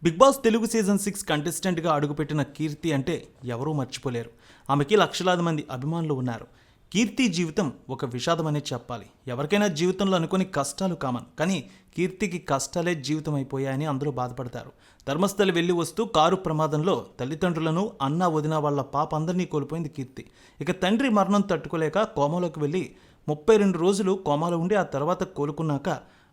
Big boss Telugu season 6 కంటెస్టెంట్గా అడుగుపెట్టిన కీర్తి అంటే ఎవరూ మర్చిపోలేరు. ఆమెకి లక్షలాది మంది అభిమానులు ఉన్నారు. కీర్తి జీవితం ఒక విషాదమనే చెప్పాలి. ఎవరికైనా జీవితంలో అనుకోని కష్టాలు కామన్, కానీ కీర్తికి కష్టాలే జీవితం అయిపోయాయని అందరూ బాధపడతారు. ధర్మస్థలి వెళ్ళి వస్తూ కారు ప్రమాదంలో తల్లిదండ్రులను, అన్న వదిన వాళ్ళ పాప అందరినీ కోల్పోయింది కీర్తి. ఇక తండ్రి మరణం తట్టుకోలేక కోమాలోకి వెళ్ళి 32 రోజులు కోమాలో ఉండి ఆ తర్వాత కోలుకున్నాక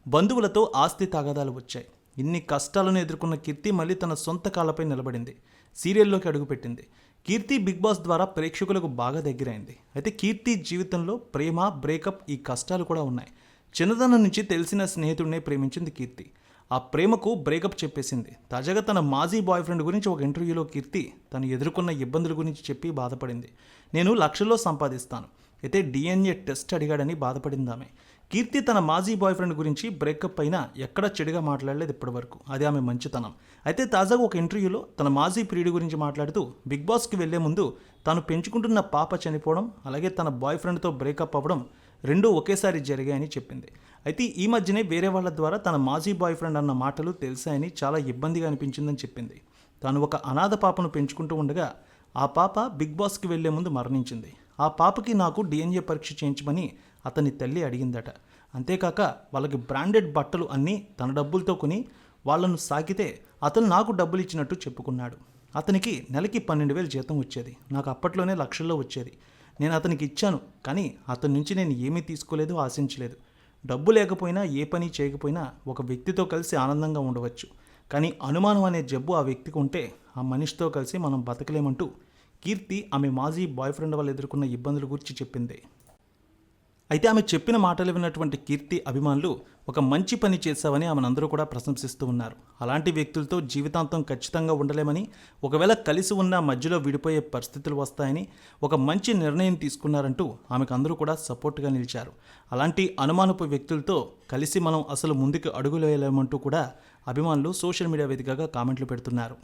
బంధువులతో ఆస్తి తగాదాలు వచ్చాయి. ఇన్ని కష్టాలను ఎదుర్కొన్న కీర్తి మళ్ళీ తన సొంత కాళ్ళపై నిలబడింది. సీరియల్లోకి అడుగుపెట్టింది. కీర్తి బిగ్ బాస్ ద్వారా ప్రేక్షకులకు బాగా దగ్గరైంది. అయితే కీర్తి జీవితంలో ప్రేమ, బ్రేకప్, ఈ కష్టాలు కూడా ఉన్నాయి. చిన్నతనం నుంచి తెలిసిన స్నేహితుడినే ప్రేమించింది కీర్తి. ఆ ప్రేమకు బ్రేకప్ చెప్పేసింది. తాజాగా తన మాజీ బాయ్ ఫ్రెండ్ గురించి ఒక ఇంటర్వ్యూలో కీర్తి తను ఎదుర్కొన్న ఇబ్బందుల గురించి చెప్పి బాధపడింది. నేను లక్షల్లో సంపాదిస్తాను, అయితే డిఎన్ఏ టెస్ట్ అడిగాడని బాధపడింది ఆమె. కీర్తి తన మాజీ బాయ్ ఫ్రెండ్ గురించి బ్రేకప్ అయినా ఎక్కడా చెడుగా మాట్లాడలేదు ఇప్పటివరకు. అది ఆమె మంచితనం. అయితే తాజాగా ఒక ఇంటర్వ్యూలో తన మాజీ ప్రియుడి గురించి మాట్లాడుతూ బిగ్ బాస్కి వెళ్లే ముందు తాను పెంచుకుంటున్న పాప చనిపోవడం, అలాగే తన బాయ్ ఫ్రెండ్తో బ్రేకప్ అవ్వడం రెండూ ఒకేసారి జరిగాయని చెప్పింది. అయితే ఈ మధ్యనే వేరే వాళ్ళ ద్వారా తన మాజీ బాయ్ ఫ్రెండ్ అన్న మాటలు తెలిసాయని చాలా ఇబ్బందిగా అనిపించిందని చెప్పింది. తాను ఒక అనాథ పాపను పెంచుకుంటూ ఉండగా ఆ పాప బిగ్ బాస్కి వెళ్లే ముందు మరణించింది. ఆ పాపకి నాకు డిఎన్ఏ పరీక్ష చేయించమని అతని తల్లి అడిగిందట. అంతేకాక వాళ్ళకి బ్రాండెడ్ బట్టలు అన్నీ తన డబ్బులతో కొని వాళ్లను సాకితే అతను నాకు డబ్బులు ఇచ్చినట్టు చెప్పుకున్నాడు. అతనికి నెలకి 12,000 జీతం వచ్చేది. నాకు అప్పట్లోనే లక్షల్లో వచ్చేది. నేను అతనికి ఇచ్చాను, కానీ అతని నుంచి నేను ఏమీ తీసుకోలేదు, ఆశించలేదు. డబ్బు లేకపోయినా, ఏ పని చేయకపోయినా ఒక వ్యక్తితో కలిసి ఆనందంగా ఉండవచ్చు, కానీ అనుమానం అనే జబ్బు ఆ వ్యక్తికి ఉంటే ఆ మనిషితో కలిసి మనం బతకలేమంటూ కీర్తి ఆమె మాజీ బాయ్ ఫ్రెండ్ వల్ల ఎదుర్కొన్న ఇబ్బందుల గురించి చెప్పింది. అయితే ఆమె చెప్పిన మాటలు విన్నటువంటి కీర్తి అభిమానులు ఒక మంచి పని చేశావని ఆమెనందరూ కూడా ప్రశంసిస్తూ ఉన్నారు. అలాంటి వ్యక్తులతో జీవితాంతం ఖచ్చితంగా ఉండలేమని, ఒకవేళ కలిసి ఉన్న మధ్యలో విడిపోయే పరిస్థితులు వస్తాయని ఒక మంచి నిర్ణయం తీసుకున్నారంటూ ఆమెకు అందరూ కూడా సపోర్ట్గా నిలిచారు. అలాంటి అనుమానపు వ్యక్తులతో కలిసి మనం అసలు ముందుకు అడుగులు వేయలేమంటూ కూడా అభిమానులు సోషల్ మీడియా వేదికగా కామెంట్లు పెడుతున్నారు.